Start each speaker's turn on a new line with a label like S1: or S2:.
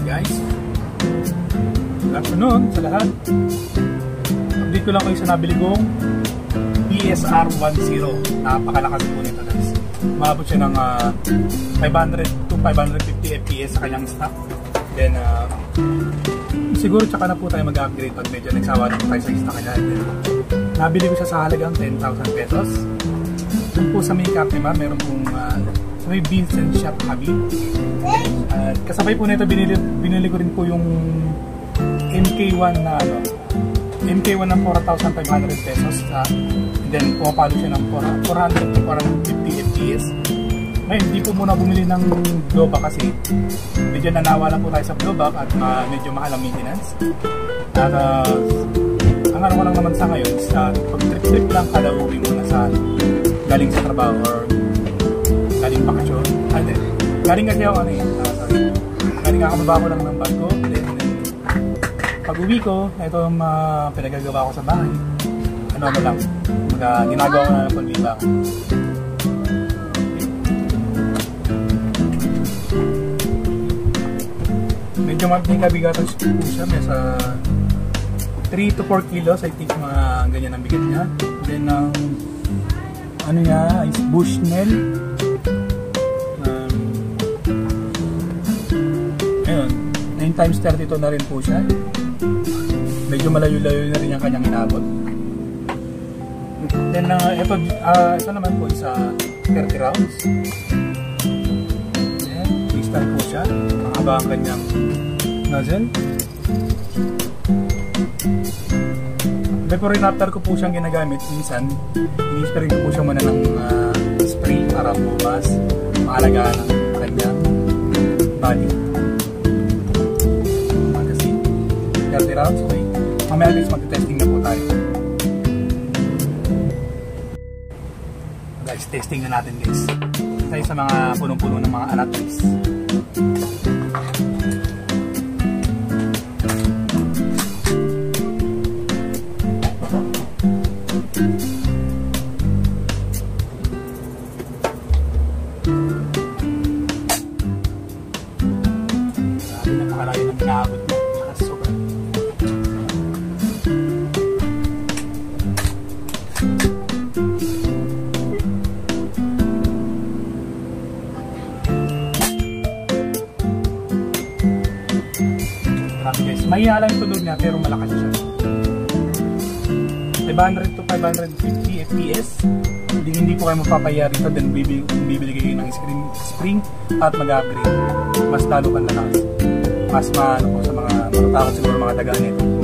S1: guys, good afternoon sa lahat. Update ko lang kayo sa nabili kong PSR 10. Napakalakas po nito guys. Umabot siya ng 500 to 550 FPS sa kanyang stock. Then siguro tsaka na po tayo mag-upgrade pag medyo nagsawa na po tayo sa stock kanya. Nabili ko siya sa halagang 10,000 pesos. Doon po sa may Capimar, meron pong sa may Vincent Shop Hobby. Kasabay po nito binili ko rin po yung MK1 na MK1 ng 4,500 pesos. Then pumapalo siya ng 400 to 450 FPS. Ngayon, hindi po muna bumili ng blowback kasi medyo nanawa lang po tayo sa blowback at medyo mahal ang maintenance. At ang ano ko lang naman sa ngayon sa pag trip lang kada uwi muna sa galing sa trabaho or galing bakasyon. Galing kasi ako galing kakababa ko lang ng bag ko. Then pag uwi ko, ito ang pinagagawa ko sa bahay. Ano lang, ginagawa ko na ng panliba. Medyo may kabigatan po siya, may sa 3 to 4 kilos, I think mga ganyan ang bigat niya. Then ano niya is Bushnell. Ayun, 9x32 na rin po siya. Medyo malayo-layo na rin yung kanyang inabot. Then ito naman po is 30 rounds. Ayan, crystal po siya. Mahaba ang kanyang nozzle. Before and after ko po siyang ginagamit, minsan ini-spray ko po siya muna ng spray para po mas maalagaan ang kanyang body. Magazine 30 rounds, okay. Mamaya guys, mag-testing na po tayo. Guys, testing na natin guys. Tayo sa mga punong-puno ng mga alat guys. Napakalayo ng inaabot mo. Super. Grabe guys, mahina lang yung tunog niya pero malakas siya. 500 to 550 FPS. Hindi po kayo mapapaya rito, then bibili kayo ng spring at mag-upgrade. Mas lalo kang lakas. Mas maano po sa mga matatakot siguro mga daga nito.